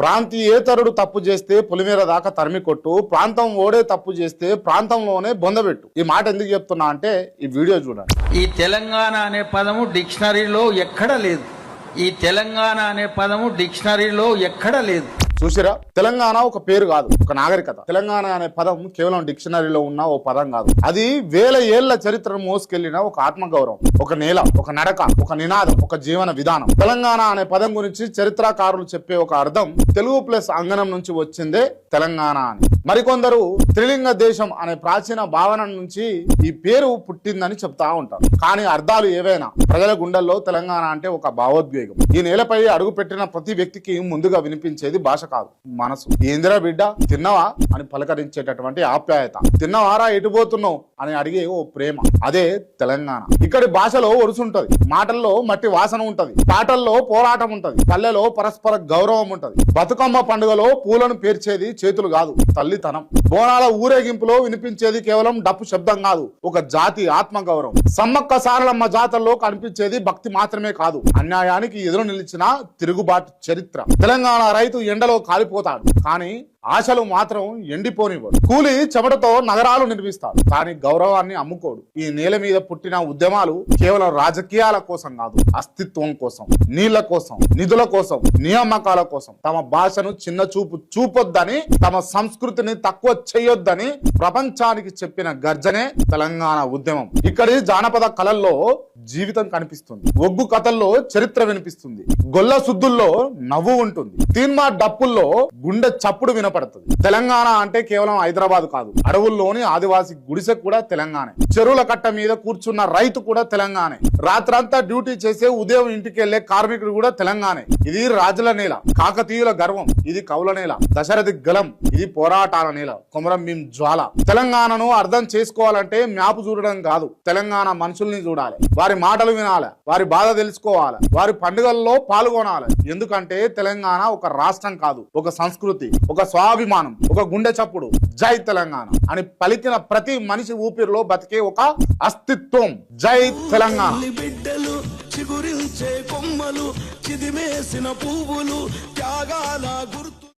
ప్రాంతీయేతరుడు తప్పు చేస్తే పులిమేర దాకా తరిమి కొట్టు, ప్రాంతం ఓడే తప్పు చేస్తే ప్రాంతంలోనే బొందబెట్టు. ఈ మాట ఎందుకు చెప్తున్నా అంటే ఈ వీడియో చూడండి. ఈ తెలంగాణ అనే పదము డిక్షనరీలో ఎక్కడ లేదు. ఈ తెలంగాణ అనే పదము డిక్షనరీలో ఎక్కడ లేదు. చూసిరా, తెలంగాణ ఒక పేరు కాదు, ఒక నాగరికత. తెలంగాణ అనే పదం కేవలం డిక్షనరీలో ఉన్న ఓ పదం కాదు, అది వేల ఏళ్ల చరిత్రను మోసుకెళ్లిన ఒక ఆత్మగౌరవం, ఒక నేల, ఒక నడక, ఒక నినాదం, ఒక జీవన విధానం. తెలంగాణ అనే పదం గురించి చరిత్రకారులు చెప్పే ఒక అర్థం తెలుగు ప్లస్ అంగనం నుంచి వచ్చిందే తెలంగాణ అని. మరికొందరు త్రిలింగ దేశం అనే ప్రాచీన భావన నుంచి ఈ పేరు పుట్టిందని చెప్తా ఉంటారు. కానీ అర్థాలు ఏవైనా ప్రజల గుండెల్లో తెలంగాణ అంటే ఒక భావోద్వేగం. ఈ నేలపై అడుగు పెట్టిన ప్రతి వ్యక్తికి ముందుగా వినిపించేది భాష కాదు, మనసు. ఏందిరా బిడ్డ తిన్నవా అని పలకరించేటటువంటి ఆప్యాయత, తిన్నవారా ఎటుపోతున్నావు అని అడిగే ఓ ప్రేమ, అదే తెలంగాణ. ఇక్కడి భాషలో ఒరుసుంటది, మాటల్లో మట్టి వాసన ఉంటది, పాటల్లో పోరాటం ఉంటది, పల్లెలో పరస్పర గౌరవం ఉంటది. బతుకమ్మ పండుగలో పూలను పేర్చేది చేతులు కాదు, తల్లితనం. బోనాల ఊరేగింపులో వినిపించేది కేవలం డప్పు శబ్దం కాదు, ఒక జాతి ఆత్మగౌరవం. సమ్మక్క సారలమ్మ జాతరలో కనిపించేది భక్తి మాత్రమే కాదు, అన్యాయానికి ఎదురు నిలిచిన తిరుగుబాటు చరిత్ర. తెలంగాణ రైతు ఎండలో కాలిపోతాడు, కానీ ఆశలు మాత్రం ఎండిపోనివ్వడు. కూలి చెమటతో నగరాలు నిర్మిస్తాడు, కానీ గౌరవాన్ని అమ్ముకోడు. ఈ నేల మీద పుట్టిన ఉద్యమాలు కేవలం రాజకీయాల కోసం కాదు, అస్తిత్వం కోసం, నీళ్ల కోసం, నిధుల కోసం, నియామకాల కోసం. తమ భాషను చిన్న చూపు చూపొద్దని, తమ సంస్కృతిని తక్కువ చేయొద్దని ప్రపంచానికి చెప్పిన గర్జనే తెలంగాణ ఉద్యమం. ఇక్కడి జానపద కళల్లో జీవితం కనిపిస్తుంది, ఒగ్గు కథల్లో చరిత్ర వినిపిస్తుంది, గొల్ల సుద్దుల్లో నవ్వు ఉంటుంది, తీన్మా డప్పుల్లో గుండె చప్పుడు వినపడుతుంది. తెలంగాణ అంటే కేవలం హైదరాబాద్ కాదు, అడవుల్లోని ఆదివాసి గుడిసె కూడా తెలంగాణే, చెరువుల కట్ట మీద కూర్చున్న రైతు కూడా తెలంగాణే, రాత్రంతా డ్యూటీ చేసే ఉదయం ఇంటికి వెళ్లే కార్మికుడు కూడా తెలంగాణే. ఇది రాజుల నేల, కాకతీయుల గర్వం. ఇది కౌల నేల, దశరథి గలం. ఇది పోరాటాల నేల, కొమరం భీం జ్వాల. తెలంగాణను అర్థం చేసుకోవాలంటే మ్యాప్ చూడడం కాదు, తెలంగాణ మనుషుల్ని చూడాలి, వారి మాటలు వినాలి, వారి బాధ తెలుసుకోవాలి, వారి పండుగల్లో పాల్గొనాలి. ఎందుకంటే తెలంగాణ ఒక రాష్ట్రం కాదు, ఒక సంస్కృతి, ఒక స్వాభిమానం, ఒక గుండె చప్పుడు. జై తెలంగాణ అని పలికిన ప్రతి మనిషి ఊపిరిలో బతికే ఒక అస్తిత్వం. జై తెలంగాణ. బిడ్డలు చిగురించే కొమ్మలు, చిదిమేసిన పువ్వులు, త్యాగాల గుర్తు.